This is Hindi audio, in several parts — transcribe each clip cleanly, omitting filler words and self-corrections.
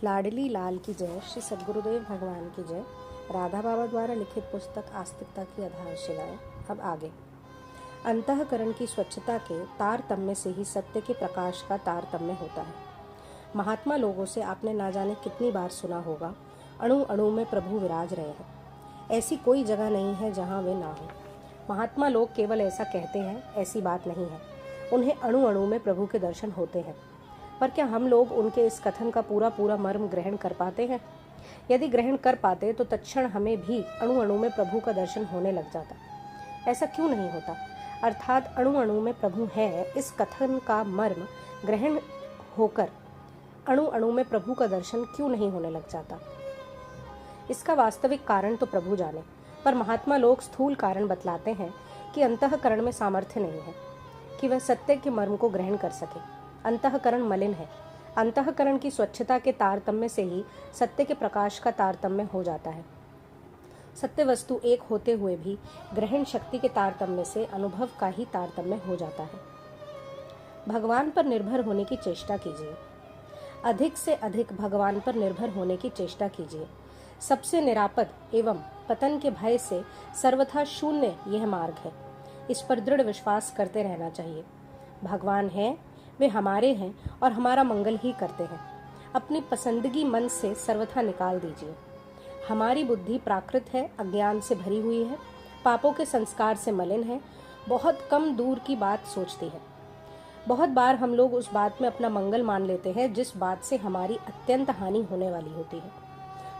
लाडली लाल की जय। श्री सद्गुरुदेव भगवान की जय। राधा बाबा द्वारा लिखित पुस्तक आस्तिकता की आधारशिलाएं। अब आगे। अंतःकरण की स्वच्छता के तारतम्य से ही सत्य के प्रकाश का तारतम्य होता है। महात्मा लोगों से आपने ना जाने कितनी बार सुना होगा, अणु अणु में प्रभु विराज रहे हैं। ऐसी कोई जगह नहीं है जहाँ वे ना हो। महात्मा लोग केवल ऐसा कहते हैं, ऐसी बात नहीं है। उन्हें अणु अणु में प्रभु के दर्शन होते हैं। पर क्या हम लोग उनके इस कथन का पूरा पूरा मर्म ग्रहण कर पाते हैं? यदि ग्रहण कर पाते तो तत्क्षण हमें भी अणु अणु में प्रभु का दर्शन होने लग जाता। ऐसा क्यों नहीं होता? अर्थात अणु अणु में प्रभु है, इस कथन का मर्म ग्रहण होकर अणु अणु में प्रभु का दर्शन क्यों नहीं होने लग जाता? इसका वास्तविक कारण तो प्रभु जाने, पर महात्मा लोग स्थूल कारण बतलाते हैं कि अंतःकरण में सामर्थ्य नहीं है कि वह सत्य के मर्म को ग्रहण कर सके। अंतःकरण मलिन है। अंतःकरण की स्वच्छता के तारतम्य से ही सत्य के प्रकाश का तारतम्य हो जाता है। सत्य वस्तु एक होते हुए भी ग्रहण शक्ति के तारतम्य से अनुभव का ही तारतम्य हो जाता है। भगवान पर निर्भर होने की चेष्टा कीजिए। अधिक से अधिक भगवान पर निर्भर होने की चेष्टा कीजिए। सबसे निरापद एवं पतन के भय से सर्वथा शून्य यह मार्ग है। इस पर दृढ़ विश्वास करते रहना चाहिए। भगवान है, वे हमारे हैं और हमारा मंगल ही करते हैं। अपनी पसंदगी मन से सर्वथा निकाल दीजिए। हमारी बुद्धि प्राकृत है, अज्ञान से भरी हुई है, पापों के संस्कार से मलिन है, बहुत कम दूर की बात सोचती है। बहुत बार हम लोग उस बात में अपना मंगल मान लेते हैं जिस बात से हमारी अत्यंत हानि होने वाली होती है।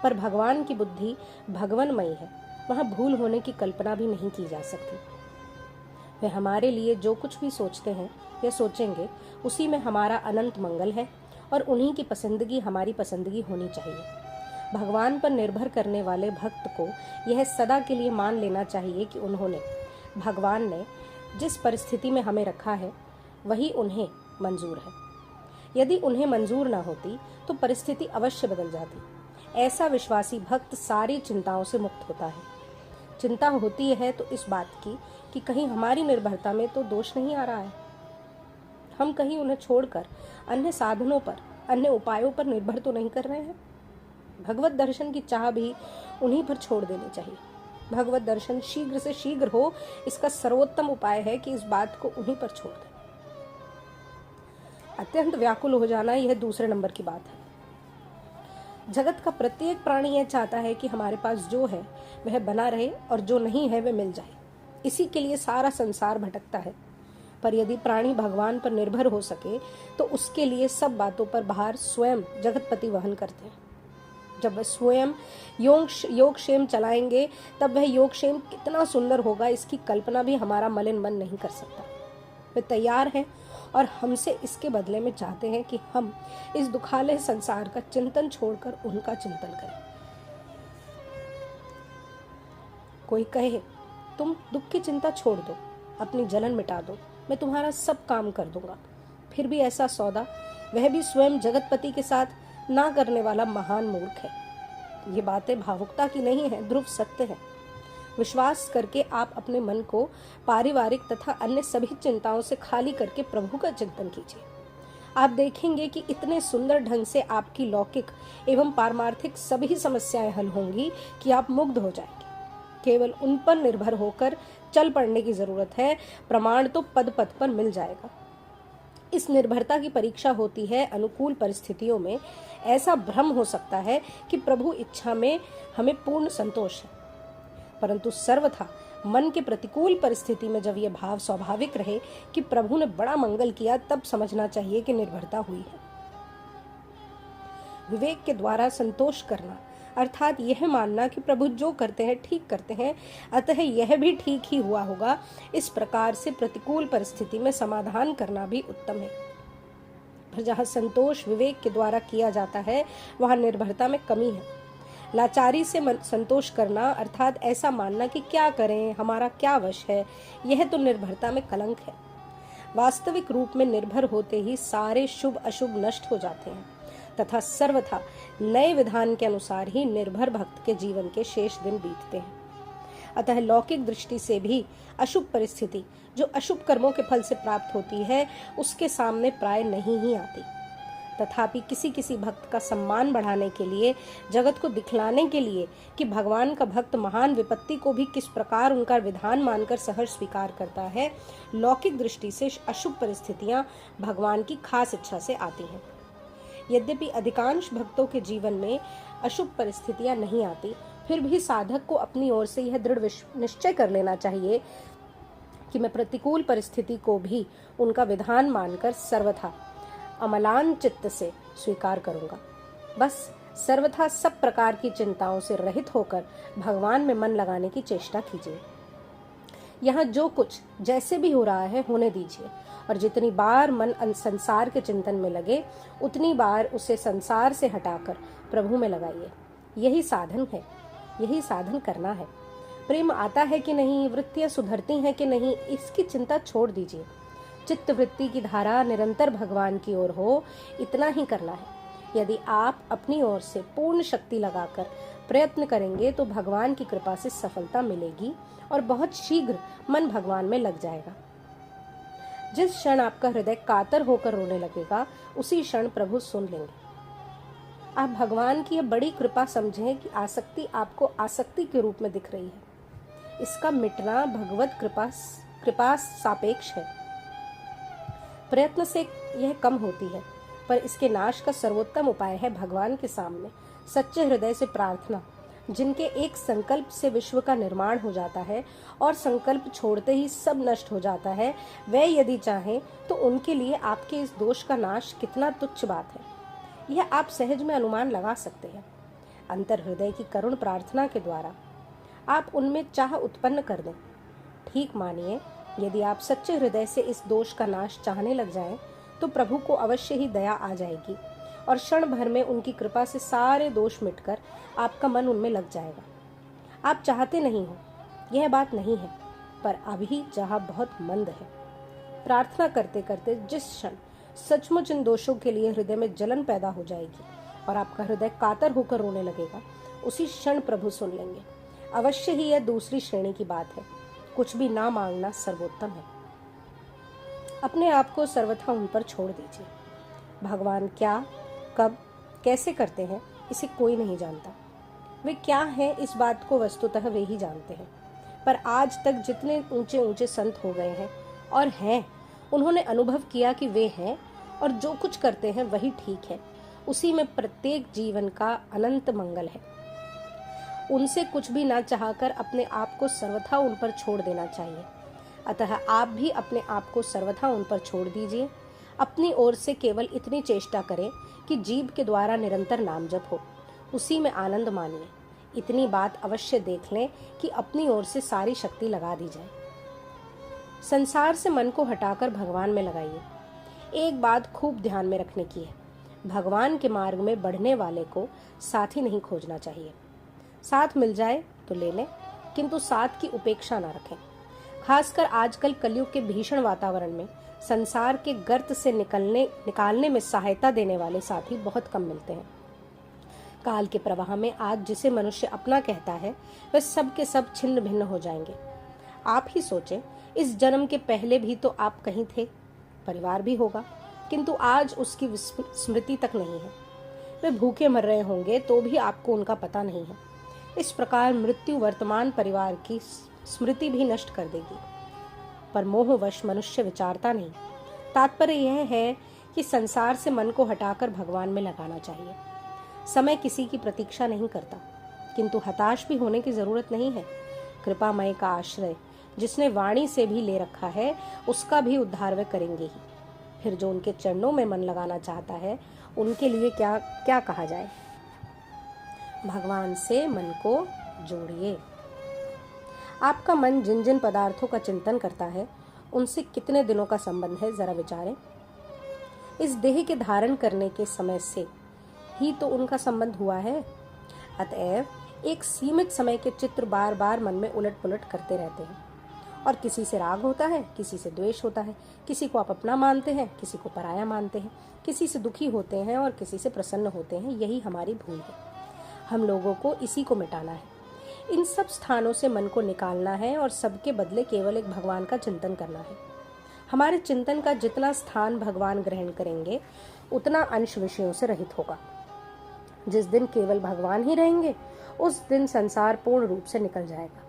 पर भगवान की बुद्धि भगवनमयी है, वहाँ भूल होने की कल्पना भी नहीं की जा सकती। वे हमारे लिए जो कुछ भी सोचते हैं या सोचेंगे, उसी में हमारा अनंत मंगल है और उन्हीं की पसंदगी हमारी पसंदगी होनी चाहिए। भगवान पर निर्भर करने वाले भक्त को यह सदा के लिए मान लेना चाहिए कि भगवान ने जिस परिस्थिति में हमें रखा है वही उन्हें मंजूर है। यदि उन्हें मंजूर ना होती तो परिस्थिति अवश्य बदल जाती। ऐसा विश्वासी भक्त सारी चिंताओं से मुक्त होता है। चिंता होती है तो इस बात की कि कहीं हमारी निर्भरता में तो दोष नहीं आ रहा है। हम कहीं उन्हें छोड़कर अन्य साधनों पर, अन्य उपायों पर निर्भर तो नहीं कर रहे हैं। भगवत दर्शन की चाह भी उन्हीं पर छोड़ देनी चाहिए। भगवत दर्शन शीघ्र से शीघ्र हो, इसका सर्वोत्तम उपाय है कि इस बात को उन्हीं पर छोड़ दें। अत्यंत व्याकुल हो जाना यह दूसरे नंबर की बात है। जगत का प्रत्येक प्राणी यह चाहता है कि हमारे पास जो है वह बना रहे और जो नहीं है वह मिल जाए। इसी के लिए सारा संसार भटकता है। पर यदि प्राणी भगवान पर निर्भर हो सके तो उसके लिए सब बातों पर भार स्वयं जगतपति वहन करते हैं। जब वह स्वयं योगक्षेम चलाएंगे तब वह योगक्षेम कितना सुंदर होगा, इसकी कल्पना भी हमारा मलिन मन नहीं कर सकता। वे तैयार हैं और हमसे इसके बदले में चाहते हैं कि हम इस दुखालय संसार का चिंतन छोड़कर उनका चिंतन करें। कोई कहे, तुम दुख की चिंता छोड़ दो, अपनी जलन मिटा दो, मैं तुम्हारा सब काम कर दूंगा। फिर भी ऐसा सौदा वह भी स्वयं जगतपति के साथ ना करने वाला महान मूर्ख है। ये बातें भावुकता की नहीं है, ध्रुव सत्य है। विश्वास करके आप अपने मन को पारिवारिक तथा अन्य सभी चिंताओं से खाली करके प्रभु का चिंतन कीजिए। आप देखेंगे कि इतने सुंदर ढंग से आपकी लौकिक एवं पारमार्थिक सभी समस्याएं हल होंगी कि आप मुग्ध हो जाएंगे। केवल उन पर निर्भर होकर चल पड़ने की जरूरत है, प्रमाण तो पद पद पर मिल जाएगा। इस निर्भरता की परीक्षा होती है अनुकूल परिस्थितियों में। ऐसा भ्रम हो सकता है कि प्रभु इच्छा में हमें पूर्ण संतोष है, परंतु सर्वथा मन के प्रतिकूल परिस्थिति में जब यह भाव स्वाभाविक रहे कि प्रभु ने बड़ा मंगल किया, तब समझना चाहिए कि निर्भरता हुई है। विवेक के द्वारा संतोष करना अर्थात यह मानना कि प्रभु जो करते हैं ठीक करते हैं, अतः यह भी ठीक ही हुआ होगा। इस प्रकार से प्रतिकूल परिस्थिति में समाधान करना भी उत्तम है। पर जहाँ संतोष विवेक के द्वारा किया जाता है वहाँ निर्भरता में कमी है। लाचारी से संतोष करना अर्थात ऐसा मानना कि क्या करें, हमारा क्या वश है, यह तो निर्भरता में कलंक है। वास्तविक रूप में निर्भर होते ही सारे शुभ अशुभ नष्ट हो जाते हैं तथा सर्वथा नए विधान के अनुसार ही निर्भर भक्त के जीवन के शेष दिन बीतते हैं। अतः लौकिक दृष्टि से भी अशुभ परिस्थिति जो अशुभ कर्मों के फल से प्राप्त होती है, उसके सामने प्राय नहीं ही आती। तथापि किसी किसी भक्त का सम्मान बढ़ाने के लिए, जगत को दिखलाने के लिए कि भगवान का भक्त महान विपत्ति को भी किस प्रकार उनका विधान मानकर सहर्ष स्वीकार करता है, लौकिक दृष्टि से अशुभ परिस्थितियां भगवान की खास इच्छा से आती हैं। यद्यपि अधिकांश भक्तों के जीवन में अशुभ परिस्थितियां नहीं आती, फिर भी साधक को अपनी ओर से यह दृढ़ निश्चय कर लेना चाहिए कि मैं प्रतिकूल परिस्थिति को भी उनका विधान मानकर सर्वथा अमलान चित्त से स्वीकार करूंगा। बस सर्वथा सब प्रकार की चिंताओं से रहित होकर भगवान में मन लगाने की चेष्टा कीजिए। यहाँ जो कुछ जैसे भी हो रहा है होने दीजिए, और जितनी बार मन संसार के चिंतन में लगे उतनी बार उसे संसार से हटाकर प्रभु में लगाइए। यही साधन है, यही साधन करना है। प्रेम आता है कि नहीं, वृत्तियां सुधरती हैं कि नहीं, इसकी चिंता छोड़ दीजिए। चित्त वृत्ति की धारा निरंतर भगवान की ओर हो, इतना ही करना है। यदि आप अपनी ओर से पूर्ण शक्ति लगाकर प्रयत्न करेंगे तो भगवान की कृपा से सफलता मिलेगी और बहुत शीघ्र मन भगवान में लग जाएगा। जिस क्षण आपका हृदय कातर होकर रोने लगेगा, उसी क्षण प्रभु सुन लेंगे। आप भगवान की यह बड़ी कृपा समझें कि आसक्ति आपको आसक्ति के रूप में दिख रही है। इसका मिटना भगवत कृपा सापेक्ष है। प्रयत्न से यह कम होती है, पर इसके नाश का सर्वोत्तम उपाय है भगवान के सामने सच्चे हृदय से प्रार्थना। जिनके एक संकल्प से विश्व का निर्माण हो जाता है और संकल्प छोड़ते ही सब नष्ट हो जाता है, वे यदि चाहें तो उनके लिए आपके इस दोष का नाश कितना तुच्छ बात है, यह आप सहज में अनुमान लगा सकते हैं। अंतर हृदय की करुण प्रार्थना के द्वारा आप उनमें चाह उत्पन्न कर दें। ठीक मानिए, यदि आप सच्चे हृदय से इस दोष का नाश चाहने लग जाएं, तो प्रभु को अवश्य ही दया आ जाएगी और क्षण भर में उनकी कृपा से सारे दोष मिटकर आपका मन उनमें लग जाएगा। आप चाहते नहीं हो, यह बात नहीं है, पर अभी चाह बहुत मंद है। प्रार्थना करते करते जिस क्षण सचमुच इन दोषों के लिए हृदय में जलन पैदा हो जाएगी और आपका हृदय कातर होकर रोने लगेगा, उसी क्षण प्रभु सुन लेंगे। अवश्य ही यह दूसरी श्रेणी की बात है। कुछ भी ना मांगना सर्वोत्तम है। अपने आप को सर्वथा उन पर छोड़ दीजिए। भगवान क्या, कब, कैसे करते हैं, इसे कोई नहीं जानता। वे क्या हैं, इस बात को वस्तुतः वे ही जानते हैं। पर आज तक जितने ऊंचे ऊंचे संत हो गए हैं और हैं, उन्होंने अनुभव किया कि वे हैं और जो कुछ करते हैं वही ठीक है। उसी में प्रत्येक जीवन का अनंत मंगल है। उनसे कुछ भी ना चाहकर अपने आप को सर्वथा उन पर छोड़ देना चाहिए। अतः आप भी अपने आप को सर्वथा उन पर छोड़ दीजिए। अपनी ओर से केवल इतनी चेष्टा करें कि जीभ के द्वारा निरंतर नाम जप हो, उसी में आनंद मानिए। इतनी बात अवश्य देख लें कि अपनी ओर से सारी शक्ति लगा दी जाए। संसार से मन को हटाकर भगवान में लगाइए। एक बात खूब ध्यान में रखने की है, भगवान के मार्ग में बढ़ने वाले को साथी नहीं खोजना चाहिए। साथ मिल जाए तो ले लें, किंतु साथ की उपेक्षा ना रखें। खासकर आजकल कलयुग के भीषण वातावरण में संसार के गर्त से निकालने में सहायता देने वाले साथी बहुत कम मिलते हैं। काल के प्रवाह में आज जिसे मनुष्य अपना कहता है, वह सब के सब छिन्न भिन्न हो जाएंगे। आप ही सोचें, इस जन्म के पहले भी तो आप कहीं थे, परिवार भी होगा, किंतु आज उसकी स्मृति तक नहीं है। वे भूखे मर रहे होंगे तो भी आपको उनका पता नहीं है। इस प्रकार मृत्यु वर्तमान परिवार की स्मृति भी नष्ट कर देगी, पर मोहवश मनुष्य विचारता नहीं। तात्पर्य यह है कि संसार से मन को हटाकर भगवान में लगाना चाहिए। समय किसी की प्रतीक्षा नहीं करता, किंतु हताश भी होने की जरूरत नहीं है। कृपामय का आश्रय जिसने वाणी से भी ले रखा है, उसका भी उद्धार वे करेंगे ही। फिर जो उनके चरणों में मन लगाना चाहता है, उनके लिए क्या क्या कहा जाए। भगवान से मन को जोड़िए। आपका मन जिन जिन पदार्थों का चिंतन करता है, उनसे कितने दिनों का संबंध है, जरा विचारें। इस देह के धारण करने के समय से ही तो उनका संबंध हुआ है। अतएव एक सीमित समय के चित्र बार बार मन में उलट पुलट करते रहते हैं, और किसी से राग होता है, किसी से द्वेष होता है, किसी को आप अपना मानते हैं, किसी को पराया मानते हैं, किसी से दुखी होते हैं और किसी से प्रसन्न होते हैं। यही हमारी भूल है। हम लोगों को इसी को मिटाना है। इन सब स्थानों से मन को निकालना है और सबके बदले केवल एक भगवान का चिंतन करना है। हमारे चिंतन का जितना स्थान भगवान ग्रहण करेंगे उतना अंश विषयों से रहित होगा। जिस दिन केवल भगवान ही रहेंगे उस दिन संसार पूर्ण रूप से निकल जाएगा।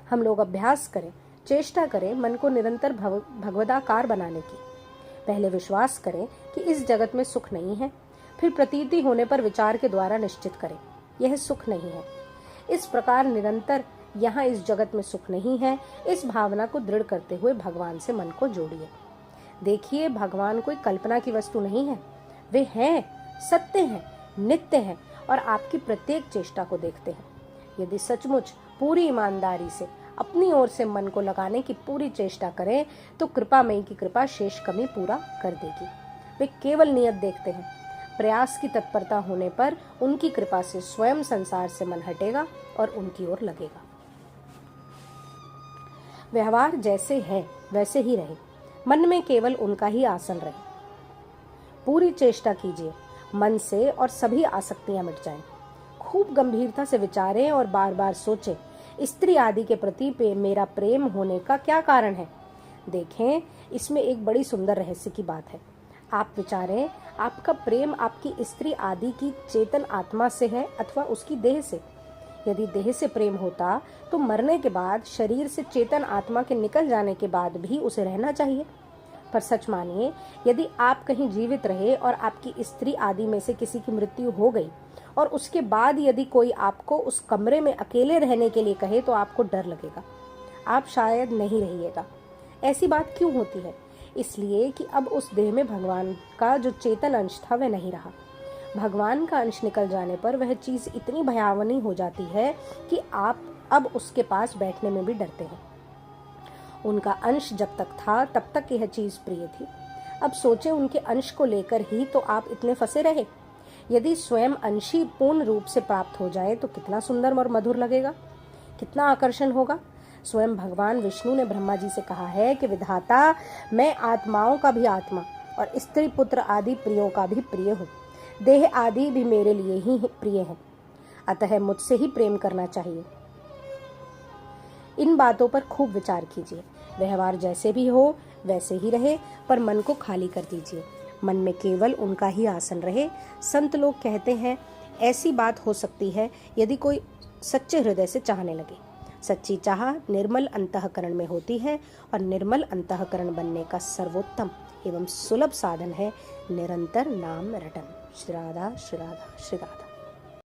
हम लोग अभ्यास करें, चेष्टा करें मन को निरंतर भगवदाकार बनाने की। पहले विश्वास करें कि इस जगत में सुख नहीं है, फिर प्रतीति होने पर विचार के द्वारा निश्चित करें यह सुख नहीं है। इस प्रकार निरंतर यहाँ इस जगत में सुख नहीं है, इस भावना को दृढ़ करते हुए भगवान से मन को जोड़िए। देखिए, भगवान कोई कल्पना की वस्तु नहीं है, वे हैं, सत्य हैं, नित्य हैं और आपकी प्रत्येक चेष्टा को देखते हैं। यदि सचमुच पूरी ईमानदारी से अपनी ओर से मन को लगाने की पूरी चेष्टा करें तो कृपामयी की कृपा शेष कमी पूरा कर देगी। वे केवल नियत देखते हैं, प्रयास की तत्परता होने पर उनकी कृपा से स्वयं संसार से मन हटेगा और उनकी ओर लगेगा। व्यवहार जैसे है वैसे ही रहे, मन में केवल उनका ही आसन रहे। पूरी चेष्टा कीजिए मन से और सभी आसक्तियां मिट जाएं। खूब गंभीरता से विचारें और बार बार सोचें, स्त्री आदि के प्रति मेरा प्रेम होने का क्या कारण है। देखें, इसमें एक बड़ी सुंदर रहस्य की बात है। आप विचारें, आपका प्रेम आपकी स्त्री आदि की चेतन आत्मा से है अथवा उसकी देह से। यदि देह से प्रेम होता तो मरने के बाद, शरीर से चेतन आत्मा के निकल जाने के बाद भी उसे रहना चाहिए। पर सच मानिए, यदि आप कहीं जीवित रहे और आपकी स्त्री आदि में से किसी की मृत्यु हो गई और उसके बाद यदि कोई आपको उस कमरे में अकेले रहने के लिए कहे तो आपको डर लगेगा, आप शायद नहीं रहिएगा। ऐसी बात क्यों होती है? इसलिए कि अब उस देह में भगवान का जो चेतन अंश था वह नहीं रहा। भगवान का अंश निकल जाने पर वह चीज इतनी भयावनी हो जाती है कि आप अब उसके पास बैठने में भी डरते हैं। उनका अंश जब तक था तब तक यह चीज प्रिय थी। अब सोचें, उनके अंश को लेकर ही तो आप इतने फंसे रहे। यदि स्वयं अंश ही पूर्ण रूप से प्राप्त हो जाए तो कितना सुंदर और मधुर लगेगा, कितना आकर्षण होगा। स्वयं भगवान विष्णु ने ब्रह्मा जी से कहा है कि विधाता, मैं आत्माओं का भी आत्मा और स्त्री पुत्र आदि प्रियों का भी प्रिय हूँ। देह आदि भी मेरे लिए ही प्रिय हैं, अतः मुझसे ही प्रेम करना चाहिए। इन बातों पर खूब विचार कीजिए। व्यवहार जैसे भी हो वैसे ही रहे, पर मन को खाली कर दीजिए। मन में केवल उनका ही आसन रहे। संत लोग कहते हैं, ऐसी बात हो सकती है यदि कोई सच्चे हृदय से चाहने लगे। सच्ची चाह निर्मल अंतःकरण में होती है और निर्मल अंतःकरण बनने का सर्वोत्तम एवं सुलभ साधन है निरंतर नाम रटन। श्री राधा श्री राधा श्री राधा।